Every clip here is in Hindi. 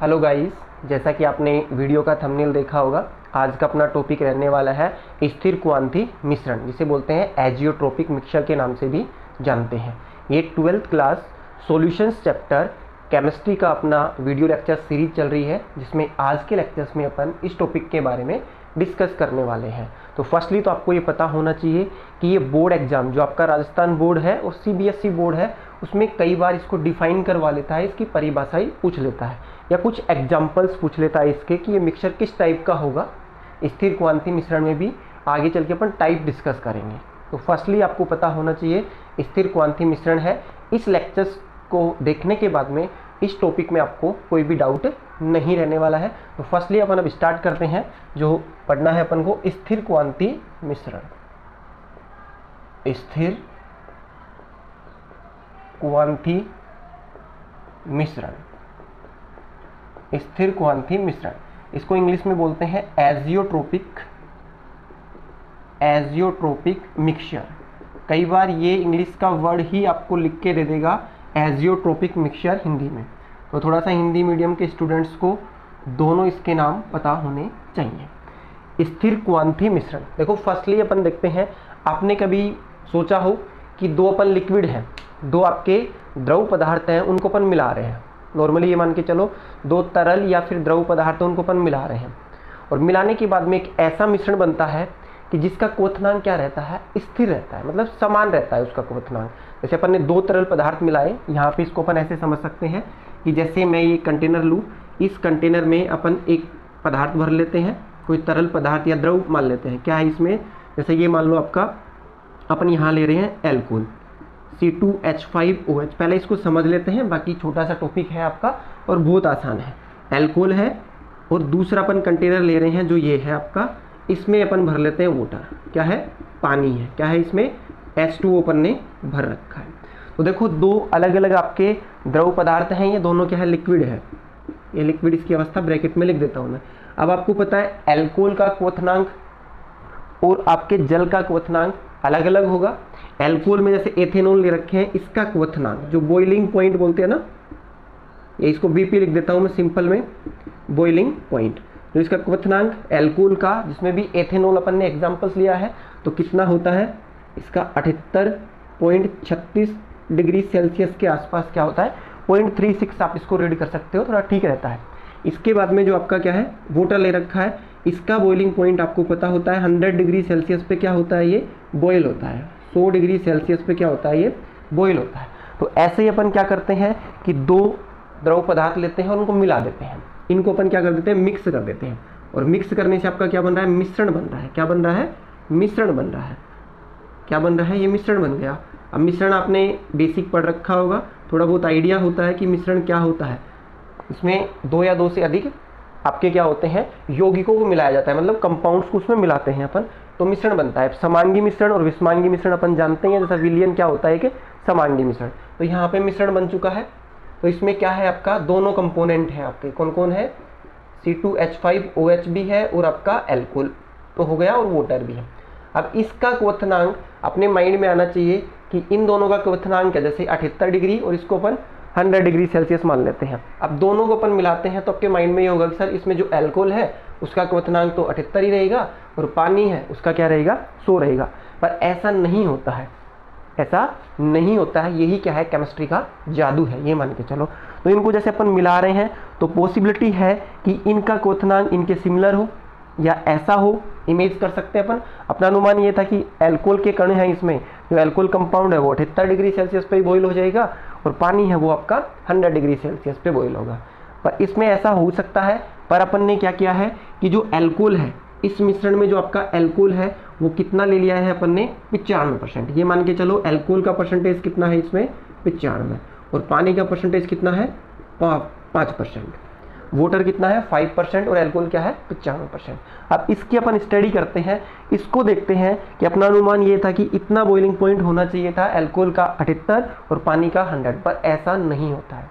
हेलो गाइस, जैसा कि आपने वीडियो का थंबनेल देखा होगा, आज का अपना टॉपिक रहने वाला है स्थिर क्वांति मिश्रण, जिसे बोलते हैं एजियोट्रोपिक मिक्सचर के नाम से भी जानते हैं। ये 12th class solutions chapter chemistry का अपना वीडियो लेक्चर सीरीज चल रही है, जिसमें आज के लेक्चर्स में अपन इस टॉपिक के बारे में डिस्कस करने वाले हैं। तो फर्स्टली तो आपको ये पता होना चाहिए कि ये बोर्ड एग्जाम जो आपका राजस्थान बोर्ड है और सीबीएसई बोर्ड है, उसमें कई बार इसको डिफाइन करवा लेता है, इसकी परिभाषा ही पूछ लेता है या कुछ एग्जाम्पल्स पूछ लेता है इसके कि ये मिक्सचर किस टाइप का होगा। स्थिर क्वांति मिश्रण में भी आगे चल के अपन टाइप डिस्कस करेंगे। तो फर्स्टली आपको पता होना चाहिए स्थिर क्वांति मिश्रण है। इस लेक्चर्स को देखने के बाद में इस टॉपिक में आपको कोई भी डाउट नहीं रहने वाला है। तो फर्स्टली अपन अब स्टार्ट करते हैं, जो पढ़ना है अपन को स्थिर क्वांति मिश्रण। स्थिर क्वांति मिश्रण, स्थिर क्वांति मिश्रण, इसको इंग्लिश में बोलते हैं एजियोट्रोपिक मिक्सचर। कई बार ये इंग्लिश का वर्ड ही आपको लिख के दे देगा एजियोट्रोपिक मिक्सचर हिंदी में। तो थोड़ा सा हिंदी मीडियम के स्टूडेंट्स को दोनों इसके नाम पता होने चाहिए। स्थिर क्वांति मिश्रण, देखो फर्स्टली अपन देखते हैं, आपने कभी सोचा हो कि दो अपन लिक्विड हैं, दो आपके द्रव पदार्थ हैं, उनको अपन मिला रहे हैं। नॉर्मली ये मान के चलो दो तरल या फिर द्रव पदार्थ उनको अपन मिला रहे हैं, और मिलाने के बाद में एक ऐसा मिश्रण बनता है कि जिसका क्वथनांक क्या रहता है, स्थिर रहता है, मतलब समान रहता है उसका क्वथनांक। जैसे अपन ने दो तरल पदार्थ मिलाए, यहाँ पे इसको अपन ऐसे समझ सकते हैं कि जैसे मैं ये कंटेनर लूँ, इस कंटेनर में अपन एक पदार्थ भर लेते हैं, कोई तरल पदार्थ या द्रव मान लेते हैं। क्या है इसमें, जैसे ये मान लो आपका, अपन यहाँ ले रहे हैं एल्कोहल C2H5OH। पहले इसको समझ लेते हैं, बाकी छोटा सा टॉपिक है आपका और बहुत आसान है। एल्कोहल है और दूसरा अपन कंटेनर ले रहे हैं जो ये है आपका, इसमें अपन भर लेते हैं वाटर। क्या है, पानी है। क्या है इसमें, H2O अपन ने भर रखा है। तो देखो दो अलग अलग आपके द्रव पदार्थ हैं, ये दोनों क्या है, लिक्विड है। ये लिक्विड, इसकी अवस्था ब्रैकेट में लिख देता हूँ मैं। अब आपको पता है एल्कोहल का क्वथनांक और आपके जल का क्वथनांक अलग अलग होगा। एल्कोहल में जैसे एथेनॉल ले रखे हैं, इसका क्वथनांक जो बॉइलिंग पॉइंट बोलते हैं ना, ये इसको BP लिख देता हूँ मैं सिंपल में, बॉइलिंग पॉइंट। तो इसका क्वथनांक एल्कोहल का, जिसमें भी एथेनॉल अपन ने एग्जाम्पल्स लिया है, तो कितना होता है इसका 78.36 डिग्री सेल्सियस के आसपास क्या होता है, 0.36 आप इसको रीड कर सकते हो, थोड़ा ठीक रहता है। इसके बाद में जो आपका क्या है, वाटर ले रखा है, इसका बॉइलिंग पॉइंट आपको पता होता है 100 डिग्री सेल्सियस पे क्या होता है, ये बॉयल होता है। 100 डिग्री सेल्सियस पे क्या होता है, ये बॉयल होता है। तो ऐसे ही अपन क्या करते हैं कि दो द्रव पदार्थ लेते हैं और उनको मिला देते हैं। इनको अपन क्या कर देते हैं, मिक्स कर देते हैं, और मिक्स करने से आपका क्या बन रहा है, मिश्रण बन रहा है। क्या बन रहा है, मिश्रण बन रहा है। क्या बन रहा है, ये मिश्रण बन गया। अब मिश्रण आपने बेसिक पढ़ रखा होगा, थोड़ा बहुत आइडिया होता है कि मिश्रण क्या होता है। इसमें दो या दो से अधिक आपके क्या होते हैं, यौगिकों को मिलाया जाता है, मतलब कंपाउंड्स को उसमें मिलाते हैं अपन, तो मिश्रण बनता है। समांगी मिश्रण और विषमांगी मिश्रण अपन जानते हैं, जैसा विलयन क्या होता है कि समांगी मिश्रण। तो यहाँ पे मिश्रण बन चुका है। तो इसमें क्या है, आपका दोनों कंपोनेंट है आपके, कौन कौन है, C2H5OH भी है और आपका एल्कोहल तो हो गया, और वाटर भी है। अब इसका क्वथनांक अपने माइंड में आना चाहिए कि इन दोनों का क्वथनांक है, जैसे 78 डिग्री और इसको अपन 100 डिग्री सेल्सियस मान लेते हैं। अब दोनों को अपन मिलाते हैं तो आपके माइंड में ये होगा कि सर इसमें जो एल्कोहल है उसका क्वथनांक तो 78 ही रहेगा, और पानी है उसका क्या रहेगा, 100 रहेगा। पर ऐसा नहीं होता है, ऐसा नहीं होता है। यही क्या है, केमिस्ट्री का जादू है, ये मान के चलो। तो इनको जैसे अपन मिला रहे हैं तो पॉसिबिलिटी है कि इनका क्वथनांक इनके सिमिलर हो या ऐसा हो, इमेज कर सकते हैं अपन। अपना अनुमान ये था कि एल्कोहल के कण हैं, इसमें जो एल्कोहल कंपाउंड है वो 78 डिग्री सेल्सियस पे ही बॉयल हो जाएगा, और पानी है वो आपका 100 डिग्री सेल्सियस पे बॉयल होगा। पर इसमें ऐसा हो सकता है, पर अपन ने क्या किया है कि जो एल्कोहल है, इस मिश्रण में जो आपका एल्कोहल है वो कितना ले लिया है अपन ने, 95%। ये मान के चलो एल्कोहल का परसेंटेज कितना है इसमें, 95, और पानी का परसेंटेज कितना है, 5%। वाटर कितना है, 5%, और एल्कोहल क्या है, 95%। अब इसकी अपन स्टडी करते हैं, इसको देखते हैं कि अपना अनुमान ये था कि इतना बॉइलिंग पॉइंट होना चाहिए था, एल्कोहल का 78 और पानी का 100, पर ऐसा नहीं होता है।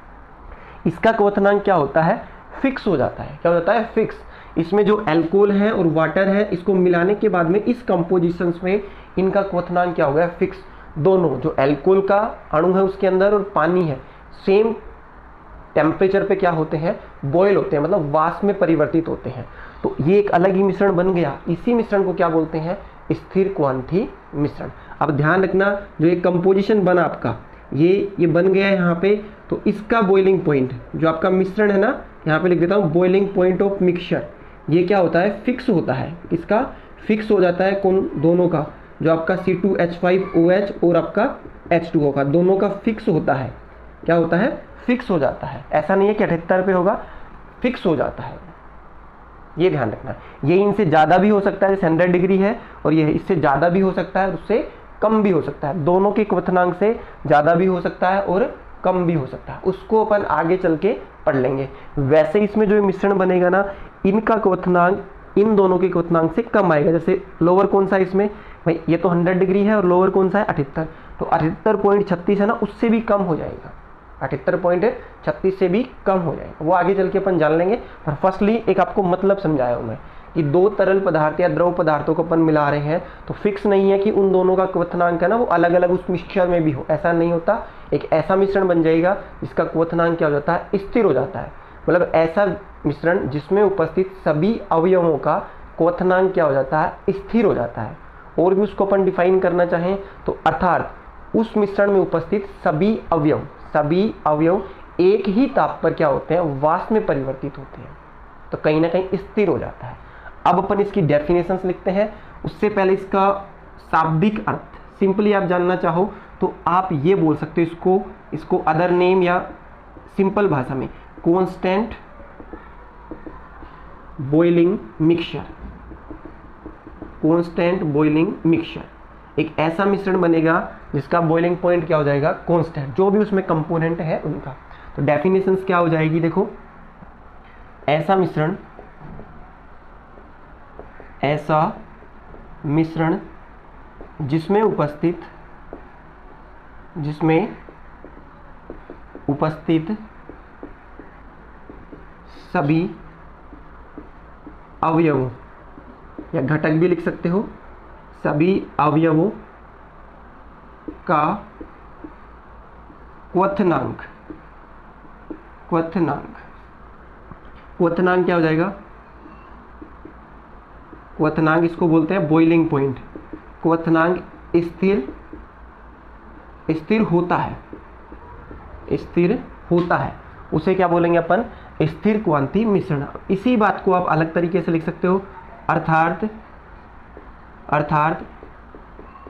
इसका क्वथनांक क्या होता है, फिक्स हो जाता है। क्या हो जाता है, फिक्स। इसमें जो एल्कोहल है और वाटर है, इसको मिलाने के बाद में इस कंपोजिशंस में इनका क्वथनांक क्या हो गया, फिक्स। दोनों जो एल्कोहल का अणु है उसके अंदर और पानी है, सेम टेम्परेचर पे क्या होते हैं, बॉयल होते हैं, मतलब वाष्प में परिवर्तित होते हैं। तो ये एक अलग ही मिश्रण बन गया। इसी मिश्रण को क्या बोलते हैं, स्थिर क्वांथी मिश्रण। अब ध्यान रखना, जो ये कंपोजिशन बना आपका, ये बन गया है यहाँ पे, तो इसका बॉइलिंग पॉइंट जो आपका मिश्रण है ना, यहाँ पे लिख देता हूँ बॉइलिंग पॉइंट ऑफ मिक्सचर, ये क्या होता है, फिक्स होता है। इसका फिक्स हो जाता है कौन, दोनों का, जो आपका C2H5OH और आपका H2O का, दोनों का फिक्स होता है। क्या होता है, फिक्स हो जाता है। ऐसा नहीं है कि 78 पे होगा, फिक्स हो जाता है, ये ध्यान रखना। ये इनसे ज़्यादा भी हो सकता है, जैसे 100 डिग्री है, और ये इससे ज़्यादा भी हो सकता है, उससे कम भी हो सकता है। दोनों के क्वथनांक से ज़्यादा भी हो सकता है और कम भी हो सकता है, उसको अपन आगे चल के पढ़ लेंगे। वैसे इसमें जो मिश्रण बनेगा ना, इनका क्वथनांक इन दोनों के क्वथनांक से कम आएगा। जैसे लोअर कौन सा है इसमें, भाई ये तो 100 डिग्री है, और लोअर कौन सा है 78, तो 78.36 है ना, उससे भी कम हो जाएगा। 78.36 से भी कम हो जाएगा, वो आगे चल के अपन जान लेंगे। पर फर्स्टली एक आपको मतलब समझाया हूँ मैं कि दो तरल पदार्थ या द्रव पदार्थों को अपन मिला रहे हैं, तो फिक्स नहीं है कि उन दोनों का क्वथनांक है ना वो अलग अलग उस मिक्सचर में भी हो, ऐसा नहीं होता। एक ऐसा मिश्रण बन जाएगा जिसका क्वथनांक क्या हो जाता है, स्थिर हो जाता है। मतलब ऐसा मिश्रण जिसमें उपस्थित सभी अवयवों का क्वथनांक क्या हो जाता है, स्थिर हो जाता है। और भी उसको अपन डिफाइन करना चाहें तो अर्थात उस मिश्रण में उपस्थित सभी अवयव एक ही ताप पर क्या होते हैं, वाष्प में परिवर्तित होते हैं, तो कहीं ना कहीं स्थिर हो जाता है। अब अपन इसकी डेफिनेशंस लिखते हैं। उससे पहले इसका शाब्दिक अर्थ सिंपली आप जानना चाहो तो आप ये बोल सकते हो इसको अदर नेम या सिंपल भाषा में constant boiling mixture. Constant boiling mixture एक ऐसा मिश्रण बनेगा जिसका बॉइलिंग पॉइंट क्या हो जाएगा, कांस्टेंट, जो भी उसमें कंपोनेंट है उनका। तो डेफिनेशंस क्या हो जाएगी, देखो, ऐसा मिश्रण जिसमें उपस्थित सभी अवयवों या घटक भी लिख सकते हो, सभी अवयवों का क्वथनांक क्या हो जाएगा, क्वथनांक इसको बोलते हैं बॉइलिंग पॉइंट। क्वथनांक स्थिर होता है, उसे क्या बोलेंगे अपन, स्थिर क्वांती मिश्रण। इसी बात को आप अलग तरीके से लिख सकते हो, अर्थात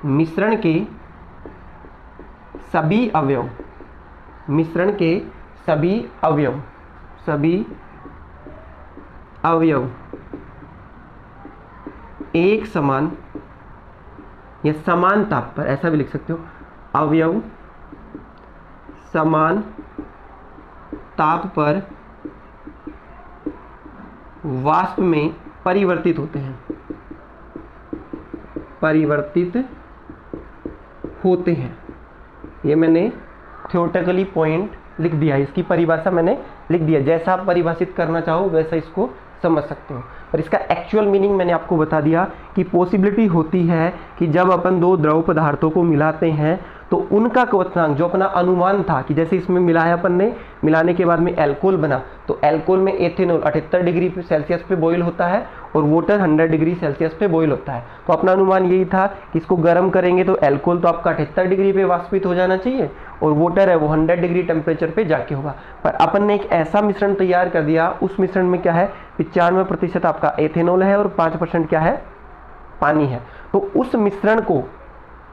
मिश्रण के सभी अवयव एक समान या समान ताप पर, ऐसा भी लिख सकते हो, अवयव समान ताप पर वाष्प में परिवर्तित होते हैं। ये मैंने थ्योरेटिकली पॉइंट लिख दिया है, इसकी परिभाषा मैंने लिख दिया। जैसा आप परिभाषित करना चाहो वैसा इसको समझ सकते हो, पर इसका एक्चुअल मीनिंग मैंने आपको बता दिया कि पॉसिबिलिटी होती है कि जब अपन दो द्रव पदार्थों को मिलाते हैं तो उनका क्वथनांक, जो अपना अनुमान था कि जैसे इसमें मिलाया अपन ने, मिलाने के बाद में एल्कोहल बना, तो एल्कोहल में एथेनॉल 78 डिग्री सेल्सियस पे बॉईल होता है और वाटर 100 डिग्री सेल्सियस पे बॉईल होता है। तो अपना अनुमान यही था कि इसको गर्म करेंगे तो एल्कोहल तो आपका 78 डिग्री पे वाष्पित हो जाना चाहिए और वाटर है वो 100 डिग्री टेम्परेचर पे जाके होगा। पर अपन ने एक ऐसा मिश्रण तैयार कर दिया, उस मिश्रण में क्या है, 95% आपका एथेनॉल है और 5% क्या है, पानी है। तो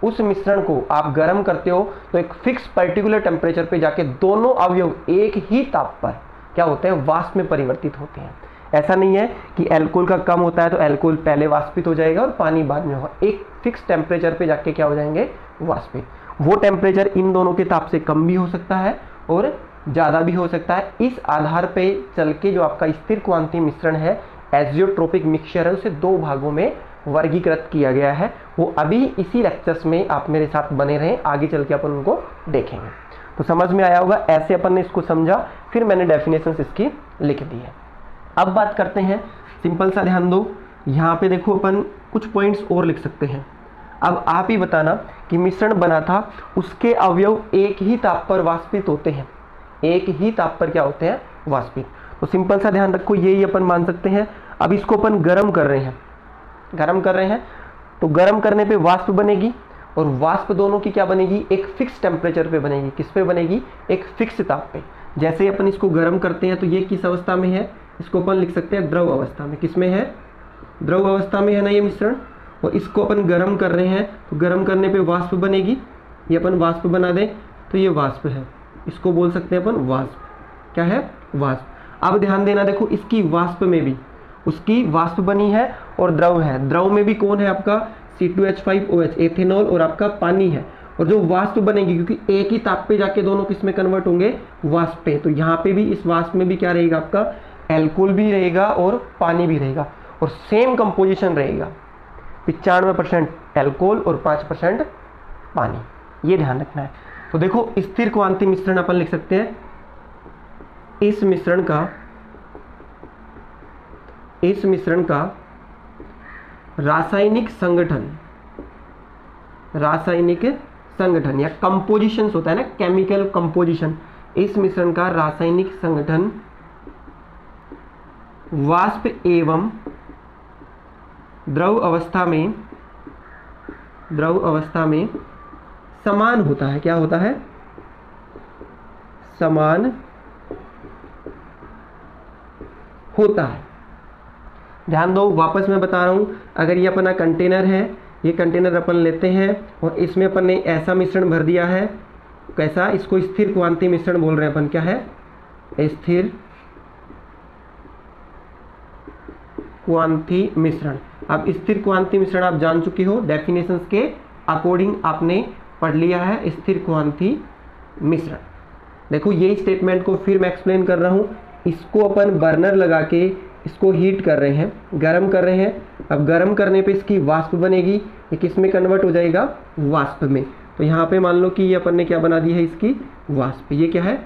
उस मिश्रण को आप गर्म करते हो तो एक फिक्स पर्टिकुलर टेम्परेचर पे जाके दोनों अवयव एक ही ताप पर क्या होते हैं, वाष्प में परिवर्तित होते हैं। ऐसा नहीं है कि एल्कोहल का कम होता है तो एल्कोहल पहले वाष्पित हो जाएगा और पानी बाद में होगा, एक फिक्स टेम्परेचर पे जाके क्या हो जाएंगे, वाष्पित। वो टेम्परेचर इन दोनों के ताप से कम भी हो सकता है और ज़्यादा भी हो सकता है। इस आधार पे चल के जो आपका स्थिर क्वांती मिश्रण है, एजियोट्रोपिक मिक्सचर है, उसे दो भागों में वर्गीकृत किया गया है। वो अभी इसी लेक्चर्स में आप मेरे साथ बने रहें, आगे चल के अपन उनको देखेंगे। तो समझ में आया होगा, ऐसे अपन ने इसको समझा, फिर मैंने डेफिनेशंस इसकी लिख दी है। अब बात करते हैं, सिंपल सा ध्यान दो, यहाँ पे देखो अपन कुछ पॉइंट्स और लिख सकते हैं। अब आप ही बताना कि मिश्रण बना था, उसके अवयव एक ही ताप पर वाष्पित होते हैं, एक ही ताप पर क्या होते हैं, वाष्पित। तो सिंपल सा ध्यान रखो, यही अपन मान सकते हैं। अब इसको अपन गर्म कर रहे हैं, गर्म कर रहे हैं, तो गर्म करने पे वाष्प बनेगी, और वाष्प दोनों की क्या बनेगी, एक फिक्स टेम्परेचर पे बनेगी। किस पे बनेगी, एक फिक्स ताप पे। जैसे अपन इसको गर्म करते हैं तो ये किस अवस्था में है, इसको अपन लिख सकते हैं द्रव अवस्था में। किस में है, द्रव अवस्था में है ना ये मिश्रण। और इसको अपन गर्म कर रहे हैं तो गर्म करने पे वाष्प बनेगी, ये अपन वाष्प बना दें तो ये वाष्प है, इसको बोल सकते हैं अपन वाष्प। क्या है, वाष्प। अब ध्यान देना, देखो इसकी वाष्प में भी उसकी वाष्प बनी है और द्रव है। द्रव में भी कौन है आपका, C2H5OH एथेनॉल, और आपका पानी है। और जो वाष्प बनेगी, क्योंकि एक ही ताप पे जाके दोनों किस में कन्वर्ट होंगे, वाष्प पे, तो यहाँ पे भी इस वाष्प में भी क्या रहेगा आपका, एल्कोहल भी रहेगा और पानी भी रहेगा, और सेम कंपोजिशन रहेगा, 95% एल्कोहल और 5% पानी। ये ध्यान रखना है। तो देखो स्थिर क्वांति मिश्रण अपन लिख सकते हैं, इस मिश्रण का रासायनिक संगठन या कंपोजिशन होता है ना, केमिकल कंपोजिशन। इस मिश्रण का रासायनिक संगठन वाष्प एवं द्रव अवस्था में समान होता है। क्या होता है, समान होता है। ध्यान दो, वापस मैं बता रहा हूं, अगर ये अपना कंटेनर है, ये कंटेनर अपन लेते हैं और इसमें अपन ने ऐसा मिश्रण भर दिया है, कैसा, इसको स्थिर क्वांति मिश्रण बोल रहे हैं अपन। क्या है, स्थिर क्वांति मिश्रण। अब स्थिर क्वांति मिश्रण आप जान चुके हो, डेफिनेशंस के अकॉर्डिंग आपने पढ़ लिया है स्थिर क्वांति मिश्रण। देखो ये स्टेटमेंट को फिर मैं एक्सप्लेन कर रहा हूँ। इसको अपन बर्नर लगा के इसको हीट कर रहे हैं, गर्म कर रहे हैं। अब गर्म करने पे इसकी वाष्प बनेगी, ये किस में कन्वर्ट हो जाएगा, वाष्प में। तो यहाँ पे मान लो कि ये अपन ने क्या बना दी है, इसकी वाष्प। ये क्या है,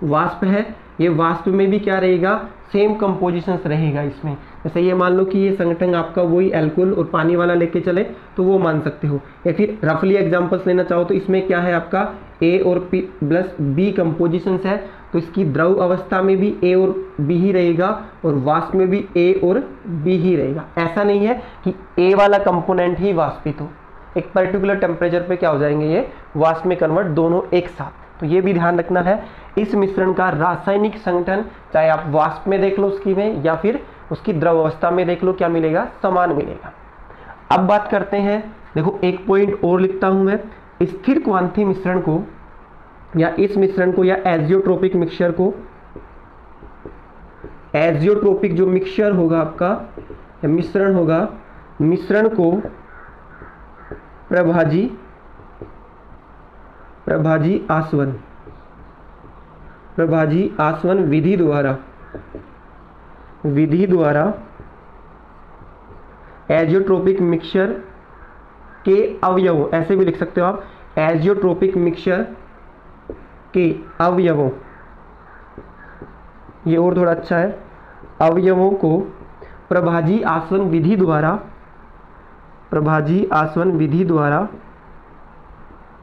वाष्प है। ये वाष्प में भी क्या रहेगा, सेम कंपोजिशंस रहेगा इसमें। जैसे ये मान लो कि ये संगठन आपका वही एल्कोहल और पानी वाला लेके चले तो वो मान सकते हो, या फिर रफली एग्जांपल्स लेना चाहो तो इसमें क्या है आपका A और P प्लस B कंपोजिशंस है, तो इसकी द्रव अवस्था में भी A और B ही रहेगा और वाष्प में भी A और B ही रहेगा। ऐसा नहीं है कि A वाला कंपोनेंट ही वाष्पित हो, एक पर्टिकुलर टेम्परेचर पे क्या हो जाएंगे ये वाष्प में कन्वर्ट, दोनों एक साथ। तो ये भी ध्यान रखना है। इस मिश्रण का रासायनिक संगठन, चाहे आप वाष्प में देख लो उसकी में या फिर उसकी द्रव अवस्था में देख लो, क्या मिलेगा, समान मिलेगा। अब बात करते हैं, देखो एक पॉइंट और लिखता हूं मैं, स्थिर क्वांति मिश्रण को या इस मिश्रण को या एजियोट्रोपिक मिक्सचर को, एजियोट्रोपिक जो मिक्सचर होगा आपका या मिश्रण होगा, मिश्रण को प्रभाजी आसवन विधि द्वारा एजियोट्रोपिक मिक्सचर के अवयवों, ऐसे भी लिख सकते हो आप, एजियोट्रोपिक मिक्सचर के अवयवों, ये और थोड़ा अच्छा है, अवयवों को प्रभाजी आसवन विधि द्वारा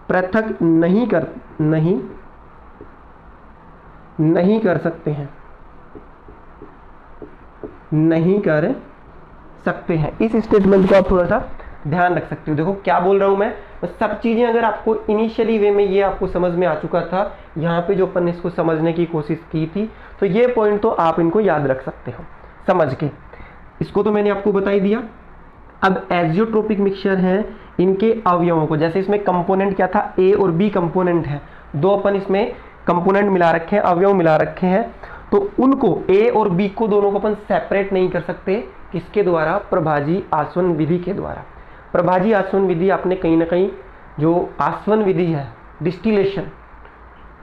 पृथक नहीं कर सकते हैं। इस स्टेटमेंट को आप थोड़ा सा ध्यान रख सकते हो। देखो क्या बोल रहा हूं मैं, सब चीजें अगर आपको इनिशियली वे में ये आपको समझ में आ चुका था, यहाँ पे जो अपन ने इसको समझने की कोशिश की थी, तो ये पॉइंट तो आप इनको याद रख सकते हो समझ के। इसको तो मैंने आपको बता ही दिया। अब एजियोट्रोपिक मिक्सचर है, इनके अवयवों को, जैसे इसमें कंपोनेंट क्या था, A और B कंपोनेंट है, दो अपन इसमें कंपोनेंट मिला रखे हैं, अवयव मिला रखे हैं, तो उनको A और B को दोनों को अपन सेपरेट नहीं कर सकते, किसके द्वारा, प्रभाजी आसवन विधि के द्वारा। प्रभाजी आसवन विधि आपने कहीं ना कहीं, जो आसवन विधि है, डिस्टिलेशन,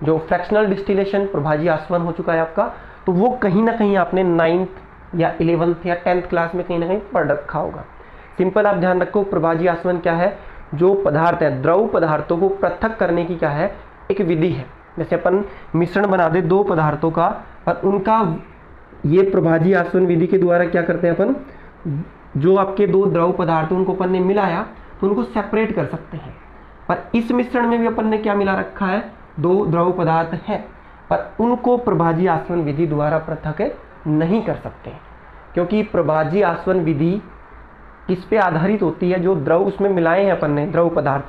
जो फ्रैक्शनल डिस्टिलेशन प्रभाजी आसवन हो चुका है आपका, तो वो कहीं ना कहीं आपने 9th या 11th या 10th क्लास में कहीं ना कहीं पढ़ रखा होगा। सिंपल आप ध्यान रखो, प्रभाजी आसवन क्या है, जो पदार्थ है, द्रव पदार्थों को पृथक करने की क्या है, एक विधि है। जैसे अपन मिश्रण बना दे दो पदार्थों का और उनका, ये प्रभाजी आसवन विधि के द्वारा क्या करते हैं अपन, जो आपके दो द्रव पदार्थ उनको अपन ने मिलाया तो उनको सेपरेट कर सकते हैं। पर इस मिश्रण में भी अपन ने क्या मिला रखा है, दो द्रव पदार्थ हैं, पर उनको प्रभाजी आसवन विधि द्वारा पृथक नहीं कर सकते, क्योंकि प्रभाजी आसवन विधि किस पे आधारित होती है, जो द्रव उसमें मिलाए हैं अपन ने द्रव पदार्थ,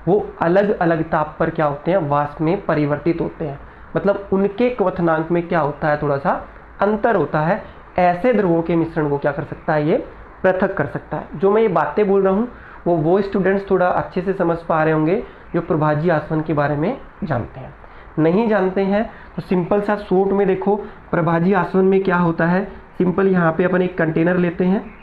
वो अलग अलग ताप पर क्या होते हैं, वाष्प में परिवर्तित होते हैं। मतलब उनके क्वथनांक में क्या होता है, थोड़ा सा अंतर होता है। ऐसे द्रवों के मिश्रण को क्या कर सकता है, ये पृथक कर सकता है। जो मैं ये बातें बोल रहा हूँ वो स्टूडेंट्स थोड़ा अच्छे से समझ पा रहे होंगे जो प्रभाजी आसवन के बारे में जानते हैं। नहीं जानते हैं तो सिंपल सा शॉर्ट में देखो, प्रभाजी आसवन में क्या होता है। सिंपल यहाँ पे अपन एक कंटेनर लेते हैं,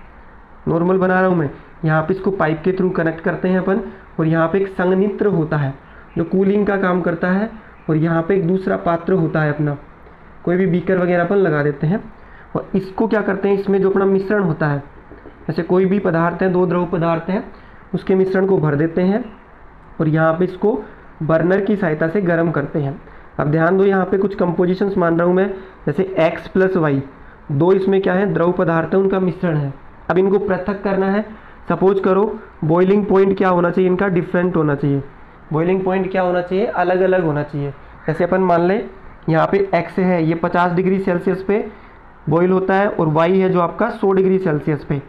नॉर्मल बना रहा हूँ मैं, यहाँ पे इसको पाइप के थ्रू कनेक्ट करते हैं अपन, और यहाँ पे एक संघनित्र होता है जो कूलिंग का काम करता है, और यहाँ पे एक दूसरा पात्र होता है अपना, कोई भी बीकर वगैरह अपन लगा देते हैं, और इसको क्या करते हैं, इसमें जो अपना मिश्रण होता है, जैसे कोई भी पदार्थ है, दो द्रव पदार्थ हैं, उसके मिश्रण को भर देते हैं, और यहाँ पे इसको बर्नर की सहायता से गर्म करते हैं। अब ध्यान दो, यहाँ पे कुछ कंपोजिशंस मान रहा हूँ मैं, जैसे x + y, दो इसमें क्या है, द्रव पदार्थ है, उनका मिश्रण है। अब इनको पृथक करना है। सपोज करो बॉइलिंग पॉइंट क्या होना चाहिए, इनका डिफरेंट होना चाहिए। बॉइलिंग पॉइंट क्या होना चाहिए, अलग अलग होना चाहिए। जैसे अपन मान लें यहाँ पे x है, ये 50 डिग्री सेल्सियस पे बॉईल होता है, और y है जो आपका 100 डिग्री सेल्सियस पे।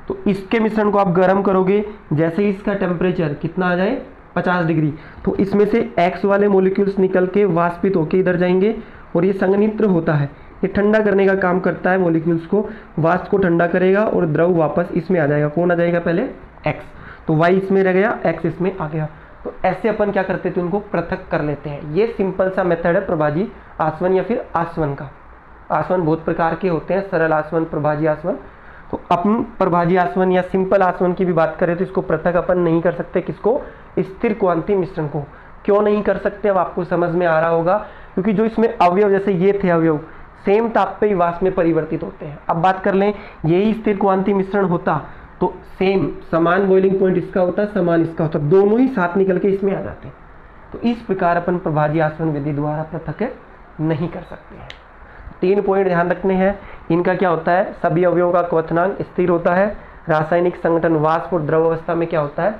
तो इसके मिश्रण को आप गर्म करोगे, जैसे ही इसका टेम्परेचर कितना आ जाए, 50 डिग्री, तो इसमें से x वाले मोलिक्यूल्स निकल के वाष्पित होके इधर जाएंगे, और ये संघनित्र होता है, ये ठंडा करने का काम करता है, मोलिक्यूल्स को, वाष्प को ठंडा करेगा, और द्रव वापस इसमें आ जाएगा। कौन आ जाएगा पहले, x, तो y इसमें रह गया, x इसमें आ गया। तो ऐसे अपन क्या करते थे, उनको पृथक कर लेते हैं। ये सिंपल सा मेथड है प्रभाजी आसवन या फिर आसवन का। आसवन बहुत प्रकार के होते हैं, सरल आसवन, प्रभाजी आसवन। तो अपन प्रभाजी आसवन या सिंपल आसवन की भी बात करें तो इसको पृथक अपन नहीं कर सकते। किसको, स्थिर क्वांति मिश्रण को। क्यों नहीं कर सकते, अब आपको समझ में आ रहा होगा, क्योंकि जो इसमें अवयव, जैसे ये थे अवयव, सेम ताप पे ही वाष्प में परिवर्तित होते हैं। अब बात कर लें, यही स्थिर क्वांति मिश्रण होता तो सेम समान बॉइलिंग पॉइंट इसका होता, समान इसका होता, दोनों ही साथ निकल के इसमें आ जाते। तो इस प्रकार अपन प्रभाजी आसवन विधि द्वारा पृथक नहीं कर सकते हैं। 3 पॉइंट ध्यान रखने हैं। इनका क्या होता है, सभी अवयवों का क्वथनांक स्थिर होता है, रासायनिक संगठन वाष्प और द्रव अवस्था में क्या होता है,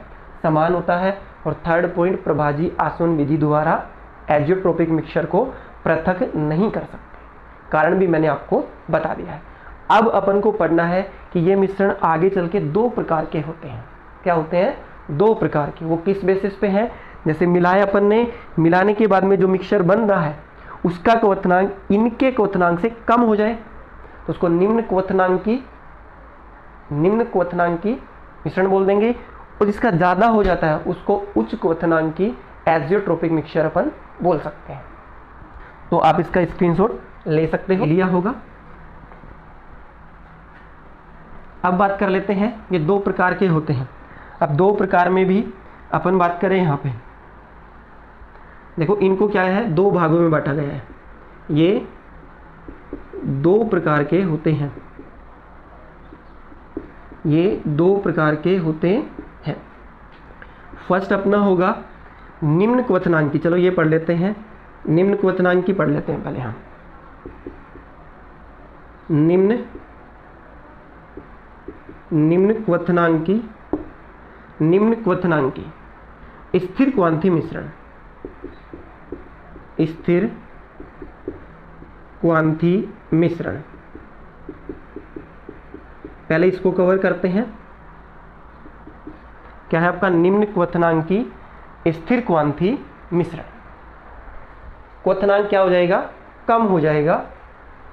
समान होता है। और थर्ड पॉइंट, प्रभाजी आसवन विधि द्वारा एजियोट्रोपिक मिक्सचर को पृथक नहीं कर सकते। कारण भी मैंने आपको बता दिया है। अब अपन को पढ़ना है कि ये मिश्रण आगे चल के 2 प्रकार के होते हैं। क्या होते हैं, 2 प्रकार के। वो किस बेसिस पे हैं, जैसे मिलाया अपन ने, मिलाने के बाद में जो मिक्सचर बन रहा है उसका क्वथनांक इनके क्वथनांक से कम हो जाए तो उसको निम्न क्वथनांकी मिश्रण बोल देंगे, और जिसका ज़्यादा हो जाता है उसको उच्च क्वथनांकी एजियोट्रोपिक मिक्सचर अपन बोल सकते हैं। तो आप इसका स्क्रीनशॉट ले सकते हो, लिया होगा। अब बात कर लेते हैं, ये 2 प्रकार के होते हैं। अब 2 प्रकार में भी अपन बात करें, यहाँ पे देखो, इनको क्या है, 2 भागों में बांटा गया है। ये 2 प्रकार के होते हैं, ये 2 प्रकार के होते हैं। फर्स्ट अपना होगा निम्न क्वथनांकी। चलो ये पढ़ लेते हैं, निम्न क्वथनांकी पढ़ लेते हैं पहले हम। निम्न क्वथनांकी स्थिर क्वांति मिश्रण, स्थिर क्वांति मिश्रण। पहले इसको कवर करते हैं। क्या है आपका, निम्न क्वथनांकी स्थिर क्वांति मिश्रण। क्वथनांक क्या हो जाएगा, कम हो जाएगा,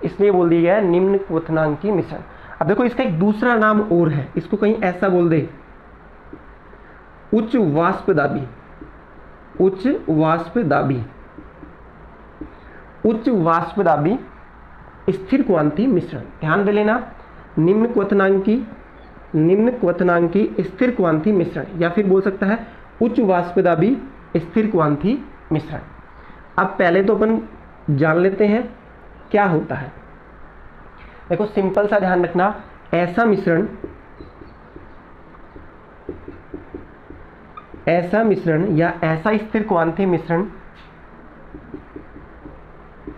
इसलिए बोल दिया गया है निम्न क्वथनांकी मिश्रण। अब देखो, इसका एक दूसरा नाम और है, इसको कहीं ऐसा बोल दे, उच्च वाष्प दाबी। उच्च वाष्प दाबी स्थिर क्वांति मिश्रण। ध्यान दे लेना, निम्न क्वथनांकी स्थिर क्वांति मिश्रण, या फिर बोल सकता है उच्च वाष्प दाबी स्थिर क्वांति मिश्रण। अब पहले तो अपन जान लेते हैं क्या होता है। देखो सिंपल सा ध्यान रखना, ऐसा मिश्रण या ऐसा स्थिर क्वांति मिश्रण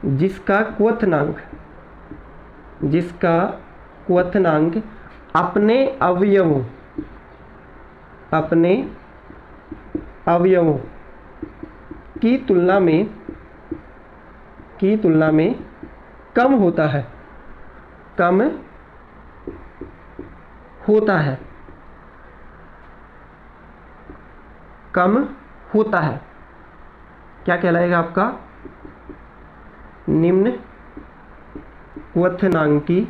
जिसका क्वथनांक अपने अवयवों की तुलना में कम होता है, कम होता है, कम होता है, क्या कहलाएगा आपका? निम्न क्वथनांकी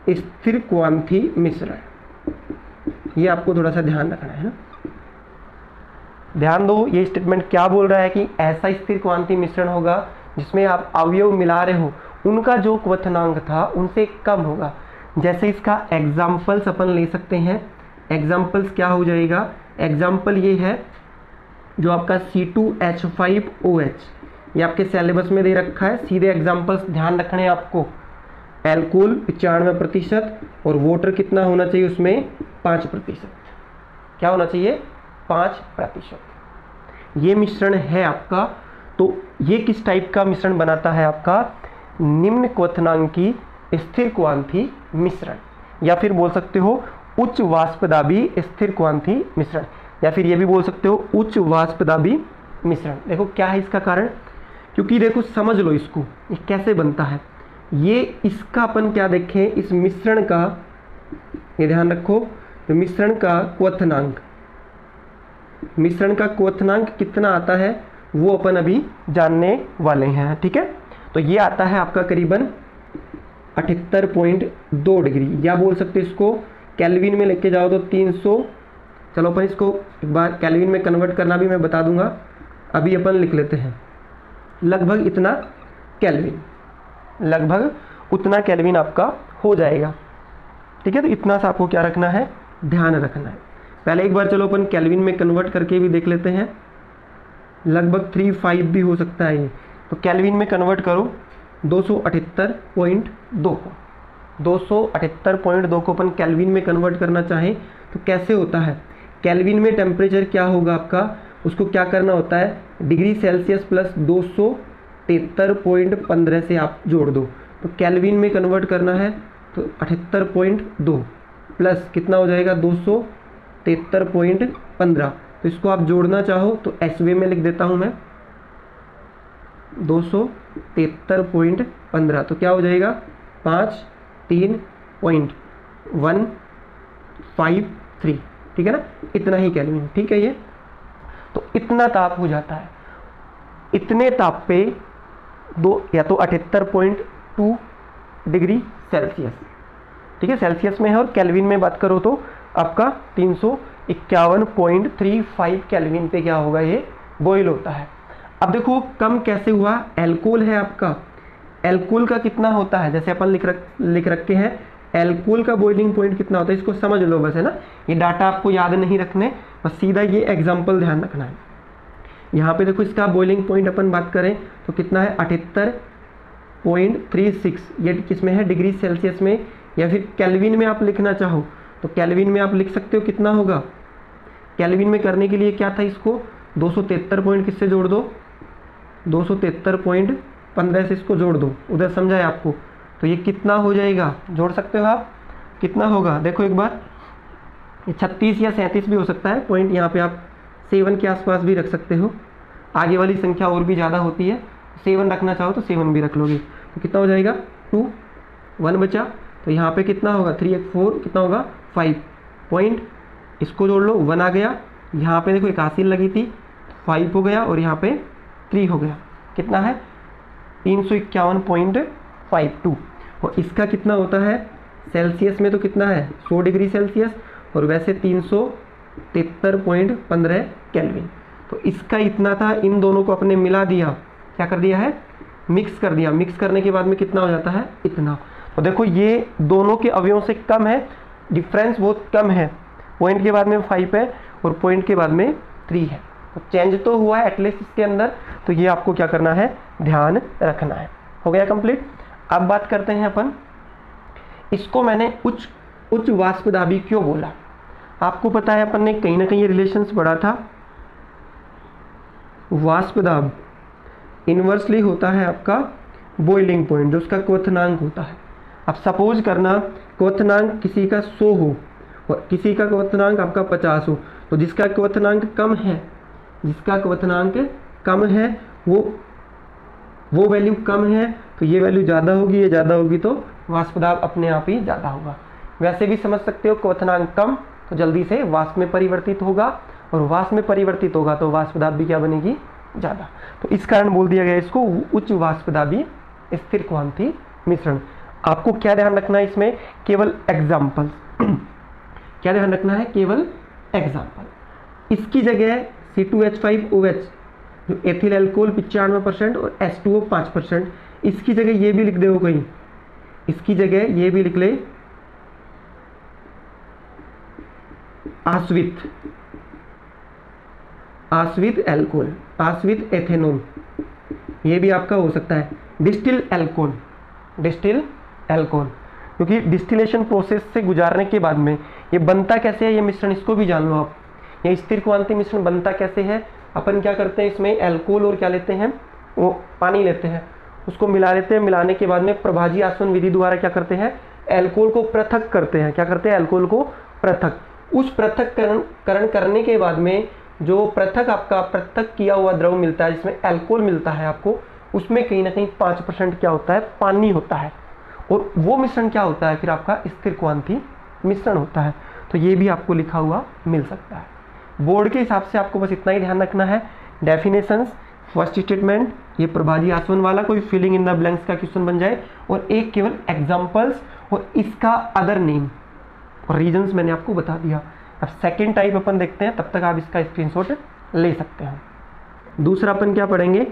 स्थिर क्वांथी मिश्रण। ये आपको थोड़ा सा ध्यान रखना है ना। ध्यान दो, ये स्टेटमेंट क्या बोल रहा है कि ऐसा स्थिर क्वांती मिश्रण होगा जिसमें आप अवयव मिला रहे हो, उनका जो क्वथनांक था उनसे कम होगा। जैसे इसका एग्जाम्पल्स अपन ले सकते हैं। एग्जाम्पल्स क्या हो जाएगा? एग्जाम्पल ये है जो आपका C2H5OH, ये आपके सिलेबस में दे रखा है। सीधे एग्जाम्पल्स ध्यान रखने हैं आपको। एल्कोहल 95% और वाटर कितना होना चाहिए उसमें? 5%। क्या होना चाहिए? 5%। ये मिश्रण है आपका। तो ये किस टाइप का मिश्रण बनाता है आपका? निम्न क्वथनांकी स्थिर क्वांथी मिश्रण, या फिर बोल सकते हो उच्च वाष्पदाबी स्थिर क्वांथी मिश्रण, या फिर ये भी बोल सकते हो उच्च वाष्पदाबी मिश्रण। देखो क्या है इसका कारण, क्योंकि देखो समझ लो इसको, ये कैसे बनता है। ये इसका अपन क्या देखें, इस मिश्रण का, ये ध्यान रखो, तो मिश्रण का क्वथनांक, मिश्रण का क्वथनांक कितना आता है वो अपन अभी जानने वाले हैं। ठीक है, तो ये आता है आपका करीबन 78.2 डिग्री, या बोल सकते इसको केल्विन में लेके जाओ तो 300। चलो अपन इसको एक बार केल्विन में कन्वर्ट करना भी मैं बता दूंगा, अभी अपन लिख लेते हैं। लगभग इतना केल्विन, लगभग उतना केल्विन आपका हो जाएगा। ठीक है, तो इतना सा आपको क्या रखना है? ध्यान रखना है। पहले एक बार चलो अपन केल्विन में कन्वर्ट करके भी देख लेते हैं। लगभग 35 भी हो सकता है ये। तो केल्विन में कन्वर्ट करो 278.2 को, 278.2 को अपन केल्विन में कन्वर्ट करना चाहें तो कैसे होता है? केल्विन में टेम्परेचर क्या होगा आपका, उसको क्या करना होता है? डिग्री सेल्सियस प्लस 273.15 से आप जोड़ दो, तो केल्विन में कन्वर्ट करना है तो 78.2 प्लस कितना हो जाएगा? 273.15। तो इसको आप जोड़ना चाहो तो एसवे में लिख देता हूँ मैं, 273.15, तो क्या हो जाएगा? 53.153। ठीक है ना, इतना ही केल्विन। ठीक है, ये तो इतना ताप हो जाता है। इतने ताप पे दो या तो 78.2 डिग्री सेल्सियस, ठीक है, सेल्सियस में है, और केल्विन में बात करो तो आपका 351.35 केल्विन पे क्या होगा? ये बॉईल होता है। अब देखो कम कैसे हुआ? एल्कोहल है आपका, एल्कोहल का कितना होता है? जैसे अपन लिख रखे हैं एल्कोहल का बॉइलिंग पॉइंट कितना होता है, इसको समझ लो बस, है ना। ये डाटा आपको याद नहीं रखने, बस सीधा ये एग्जाम्पल ध्यान रखना है। यहाँ पे देखो इसका बॉइलिंग पॉइंट अपन बात करें तो कितना है? 78.36। ये किसमें है? डिग्री सेल्सियस में, या फिर केल्विन में आप लिखना चाहो तो केल्विन में आप लिख सकते हो। कितना होगा केल्विन में करने के लिए? क्या था इसको 273 पॉइंट किससे जोड़ दो? 273.15 से इसको जोड़ दो। उधर समझाए आपको, तो ये कितना हो जाएगा? जोड़ सकते हो आप, कितना होगा? देखो एक बार, 36 या 37 भी हो सकता है पॉइंट। यहाँ पे आप 7 के आसपास भी रख सकते हो, आगे वाली संख्या और भी ज़्यादा होती है। 7 रखना चाहो तो 7 भी रख लोगे, तो कितना हो जाएगा? 2, 1 बचा, तो यहाँ पे कितना होगा? 3 1 4, कितना होगा? 5 पॉइंट, इसको जोड़ लो, 1 आ गया। यहाँ पे देखो एक हासिल लगी थी, 5 हो गया, और यहाँ पे 3 हो गया। कितना है? 351.52। और इसका कितना होता है सेल्सियस में? तो कितना है? 100 डिग्री सेल्सियस, और वैसे 373.15 केल्विन। तो इसका इतना था, इन दोनों को अपने मिला दिया, क्या कर दिया है? मिक्स कर दिया। मिक्स करने के बाद में कितना हो जाता है? इतना। तो देखो ये दोनों के अवयवों से कम है, डिफरेंस बहुत कम है। पॉइंट के बाद में 5 है और पॉइंट के बाद में 3 है, तो चेंज तो हुआ है एटलीस्ट इसके अंदर। तो ये आपको क्या करना है? ध्यान रखना है। हो गया कंप्लीट। अब बात करते हैं अपन, इसको मैंने उच्च वाष्पदाबी क्यों बोला? आपको पता है अपन ने कहीं ना कहीं रिलेशंस पढ़ा था। वाष्पदाब इन्वर्सली होता है आपका बॉइलिंग पॉइंट, जो उसका क्वथनांक होता है। अब सपोज करना क्वथनांक किसी का 100 हो और किसी का क्वथनांक आपका 50 हो, तो जिसका क्वथनांक कम है जिसका क्वथनांक कम है वो वैल्यू कम है, तो ये वैल्यू ज़्यादा होगी, ये ज़्यादा होगी, तो वाष्प दाब अपने आप ही ज़्यादा होगा। वैसे भी समझ सकते हो, क्वथनांक कम तो जल्दी से वाष्प में परिवर्तित होगा, और वाष्प में परिवर्तित होगा तो वाष्प दाब भी क्या बनेगी, ज़्यादा। तो इस कारण बोल दिया गया इसको उच्च वाष्प दाबी स्थिर क्वांति मिश्रण। आपको क्या ध्यान रखना है इसमें, केवल एग्जाम्पल क्या ध्यान रखना है, केवल एग्जाम्पल। इसकी जगह C2H5OH जो एथिल एल्कोहल 95% और H2O 5%, इसकी जगह ये भी लिख दो कहीं, इसकी जगह ये भी लिख ले आश्वित एल्कोहल, आश्वित एथेनॉल, ये भी आपका हो सकता है डिस्टिल एल्कोहल, क्योंकि डिस्टिलेशन प्रोसेस से गुजारने के बाद में ये बनता कैसे है, ये मिश्रण इसको भी जान लो आप। ये स्थिर क्वांति मिश्रण बनता कैसे है, अपन क्या करते हैं इसमें एल्कोहल और क्या लेते हैं, वो पानी लेते हैं, उसको मिला लेते हैं, मिलाने के बाद में प्रभाजी आसवन विधि द्वारा क्या करते हैं, एल्कोहल को पृथक करते हैं। क्या करते हैं, एल्कोहल को पृथक। उस पृथक्करण करने के बाद में जो पृथक किया हुआ द्रव मिलता है, जिसमें एल्कोहल मिलता है आपको, उसमें कहीं ना कहीं 5% क्या होता है, पानी होता है, और वो मिश्रण क्या होता है फिर आपका स्थिर क्वांति मिश्रण होता है। तो ये भी आपको लिखा हुआ मिल सकता है। बोर्ड के हिसाब से आपको बस इतना ही ध्यान रखना है। डेफिनेशंस, फर्स्ट स्टेटमेंट, ये प्रभाजी आसवन वाला कोई फिलिंग इन द ब्लैंक्स का क्वेश्चन बन जाए, और एक केवल एग्जांपल्स और इसका अदर नेम और रीजंस मैंने आपको बता दिया। अब सेकंड टाइप अपन देखते हैं, तब तक आप इसका स्क्रीनशॉट ले सकते हैं। दूसरा अपन क्या पढ़ेंगे,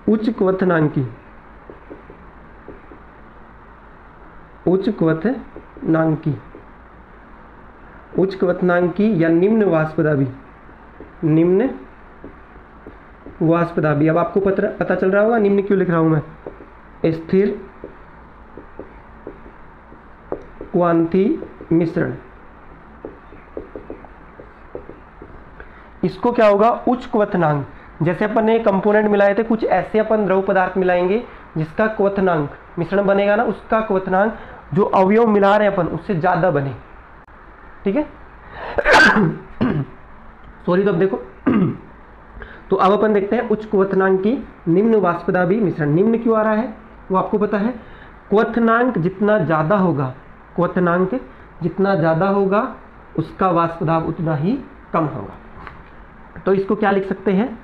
उच्च क्वथनांकी या निम्न वाष्प दाबी। अब आपको पता चल रहा होगा निम्न क्यों लिख रहा हूं मैं, स्थिर क्वांति मिश्रण। इसको क्या होगा, उच्च क्वथनांक। जैसे अपन ने कंपोनेंट मिलाए थे, कुछ ऐसे अपन द्रव पदार्थ मिलाएंगे जिसका क्वथनांक मिश्रण बनेगा ना, उसका क्वथनांक जो अवयव मिला रहे हैं अपन उससे ज्यादा बने। ठीक है सॉरी। तो अब देखो तो अब अपन देखते हैं उच्च क्वथनांक की निम्न वाष्पदाबी मिश्रण। निम्न क्यों आ रहा है वो आपको पता है, क्वथनांक जितना ज्यादा होगा उसका वाष्पदाब उतना ही कम होगा। तो इसको क्या लिख सकते हैं,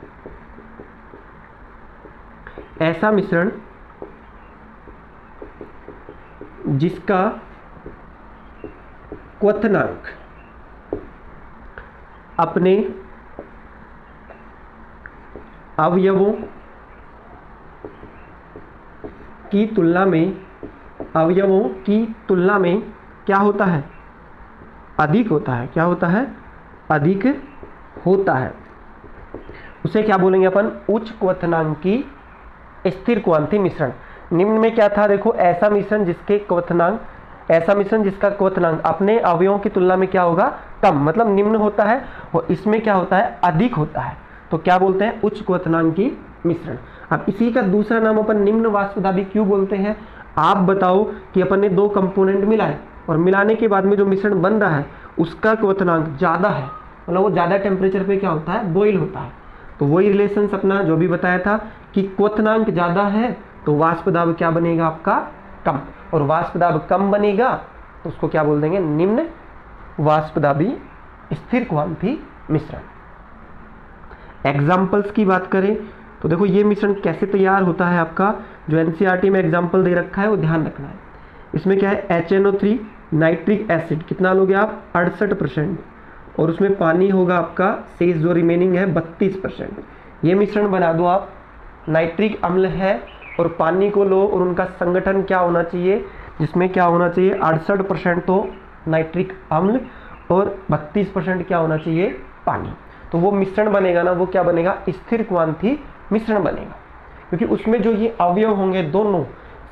ऐसा मिश्रण जिसका क्वथनांक अपने अवयवों की तुलना में क्या होता है, अधिक होता है। क्या होता है, अधिक होता है। उसे क्या बोलेंगे अपन, उच्च क्वथनांक की स्थिर क्वांति मिश्रण। निम्न में क्या था, देखो ऐसा मिश्रण जिसका क्वथनांक अपने अवयवों की तुलना में क्या होगा, कम, मतलब निम्न होता है, और इसमें क्या होता है, अधिक होता है। तो क्या बोलते हैं, उच्च क्वथनांक की मिश्रण। अब इसी का दूसरा नाम अपन निम्न वाष्पदाबी क्यों बोलते हैं, आप बताओ कि अपन ने दो कंपोनेंट मिलाए और मिलाने के बाद में जो मिश्रण बन रहा है उसका क्वथनांक ज़्यादा है, मतलब वो ज़्यादा टेम्परेचर पे क्या होता है, बॉईल होता है। तो वही रिलेशन अपना जो भी बताया था कि क्वथनांक ज़्यादा है तो वाष्पदाब क्या बनेगा आपका, कम, और वाष्पदाब कम बनेगा तो उसको क्या बोल देंगे, निम्न वाष्पदाबी स्थिर क्वांति मिश्रण। एग्जाम्पल्स की बात करें तो देखो ये मिश्रण कैसे तैयार होता है आपका, जो एनसीईआरटी में एग्जाम्पल दे रखा है वो ध्यान रखना है। इसमें क्या है, HNO3 नाइट्रिक एसिड कितना लोगे आप, 68%, और उसमें पानी होगा आपका शेष जो रिमेनिंग है 32%। ये मिश्रण बना दो आप, नाइट्रिक अम्ल है और पानी को लो, और उनका संगठन क्या होना चाहिए, जिसमें क्या होना चाहिए, 68% तो नाइट्रिक अम्ल और 32% क्या होना चाहिए, पानी। तो वो मिश्रण बनेगा ना, वो क्या बनेगा, स्थिर क्वांति मिश्रण बनेगा, क्योंकि उसमें जो ये अवयव होंगे दोनों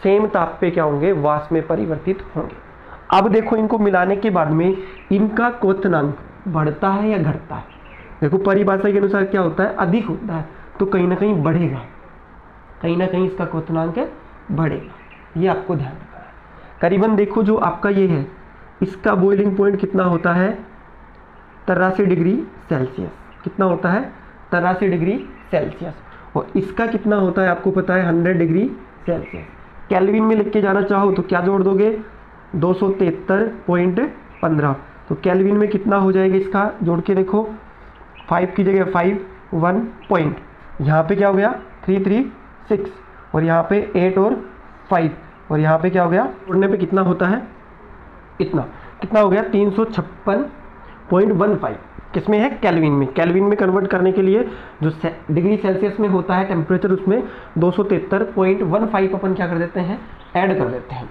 सेम ताप पे क्या होंगे, वाष्प में परिवर्तित होंगे। अब देखो इनको मिलाने के बाद में इनका क्वथनांक बढ़ता है या घटता है। देखो परिभाषा के अनुसार क्या होता है, अधिक होता है, तो कहीं ना कहीं बढ़ेगा, कहीं ना कहीं इसका क्वथनांक बढ़ेगा। ये आपको ध्यान रखना है। करीबन देखो जो आपका ये है, इसका बॉइलिंग पॉइंट कितना होता है, 83 डिग्री सेल्सियस, कितना होता है 83 डिग्री सेल्सियस। और इसका कितना होता है आपको पता है 100 डिग्री सेल्सियस। केल्विन में लिख के जाना चाहो तो क्या जोड़ दोगे 273.15। तो केल्विन में कितना हो जाएगा इसका जोड़ के देखो, 5 की जगह 5 1 पॉइंट, यहाँ पे क्या हो गया 336 और यहाँ पे 8 और 5 और यहाँ पे क्या हो गया जोड़ने पे कितना होता है इतना, कितना हो गया 356.15। किसमें है केल्विन में। केल्विन में कन्वर्ट करने के लिए जो डिग्री सेल्सियस में होता है टेम्परेचर उसमें 273.15 अपन क्या कर देते हैं ऐड कर देते हैं।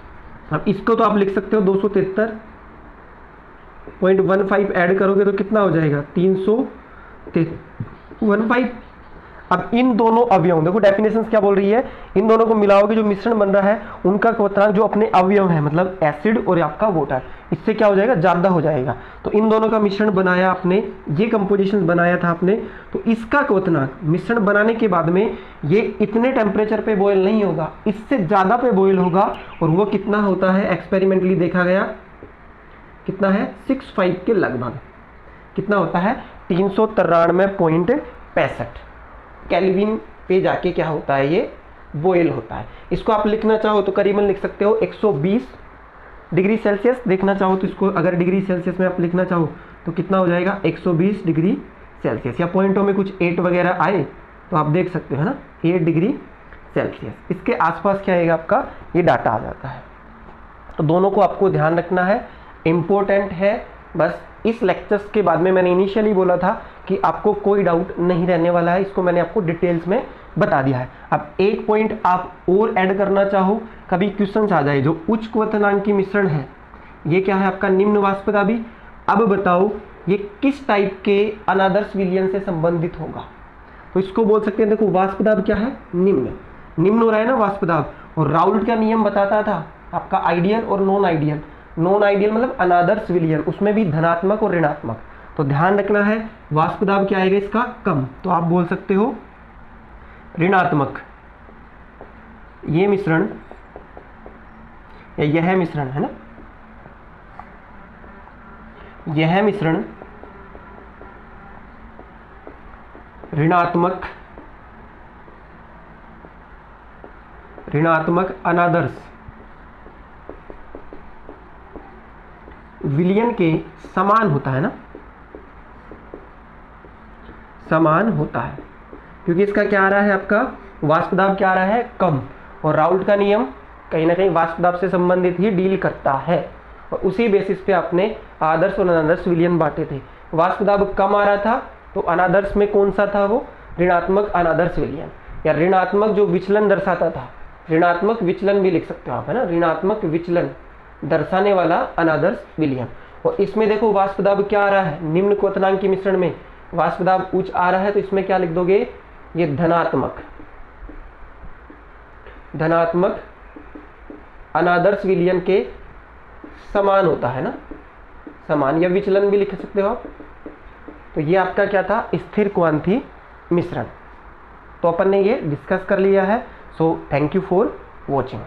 अब इसको तो आप लिख सकते हो 273.15 ऐड करोगे तो कितना हो जाएगा 315। अब इन दोनों अवयव देखो डेफिनेशन क्या बोल रही है, इन दोनों को मिलाओगे जो मिश्रण बन रहा है उनका क्वथनांक जो अपने अवयव है मतलब एसिड और आपका वाटर, इससे क्या हो जाएगा ज़्यादा हो जाएगा। तो इन दोनों का मिश्रण बनाया आपने, ये कंपोजिशन बनाया था आपने, तो इसका क्वथनांक मिश्रण बनाने के बाद में ये इतने टेम्परेचर पे बॉयल नहीं होगा, इससे ज़्यादा पे बॉयल होगा। और वो कितना होता है एक्सपेरिमेंटली देखा गया कितना है 65 के लगभग, कितना होता है 393.65 केल्विन पे जाके क्या होता है ये बॉयल होता है। इसको आप लिखना चाहो तो करीबन लिख सकते हो 120 डिग्री सेल्सियस, देखना चाहो तो इसको अगर डिग्री सेल्सियस में आप लिखना चाहो तो कितना हो जाएगा 120 डिग्री सेल्सियस, या पॉइंटों में कुछ 8 वगैरह आए तो आप देख सकते हो है ना 8 डिग्री सेल्सियस। इसके आसपास क्या आएगा आपका ये डाटा आ जाता है। तो दोनों को आपको ध्यान रखना है, इम्पोर्टेंट है। बस इस लेक्चर्स के बाद में मैंने इनिशियली बोला था कि आपको कोई डाउट नहीं रहने वाला है, इसको मैंने आपको डिटेल्स में बता दिया है। अब एक पॉइंट आप और ऐड करना चाहो, कभी क्वेश्चन आ जाए जो उच्च क्वथनांक की मिश्रण है, ये क्या है आपका निम्न वाष्पदाबी। अब बताओ ये किस टाइप के अनादर्श विलयन से संबंधित होगा, तो इसको बोल सकते हैं देखो वाष्पदाब क्या है निम्न, निम्न हो रहा है ना वाष्पदाब। और राउल्ट का नियम बताता था आपका आइडियल और नॉन आइडियल, नॉन आइडियल मतलब अनादर्श विलयन, उसमें भी धनात्मक और ऋणात्मक। तो ध्यान रखना है वाष्पदाब क्या आएगा इसका कम, तो आप बोल सकते हो ऋणात्मक। ये मिश्रण या यह मिश्रण है ना, यह मिश्रण ऋणात्मक अनादर्श विलयन के समान होता है ना, समान होता है, क्योंकि इसका क्या आ रहा है आपका वाष्पदाब क्या आ रहा है कम। और राउल्ट का नियम कहीं ना कहीं वाष्पदाब से संबंधित ही डील करता है, और उसी बेसिस पे आपने आदर्श और अनादर्श विलयन बांटे थे। वाष्पदाब कम आ रहा था तो अनादर्श में कौन सा था वो ऋणात्मक अनादर्श विलयन, या ऋणात्मक जो विचलन दर्शाता था, ऋणात्मक विचलन भी लिख सकते हो आप है ना, ऋणात्मक विचलन दर्शाने वाला अनादर्श विलयन। और इसमें देखो वाष्पदाब क्या आ रहा है निम्न क्वथनांक की मिश्रण में वाष्पदाब उच्च आ रहा है, तो इसमें क्या लिख दोगे ये धनात्मक अनादर्श विलयन के समान होता है ना, समान, या विचलन भी लिख सकते हो आप। तो ये आपका क्या था स्थिर क्वांथी मिश्रण। तो अपन ने ये डिस्कस कर लिया है। So thank you for watching.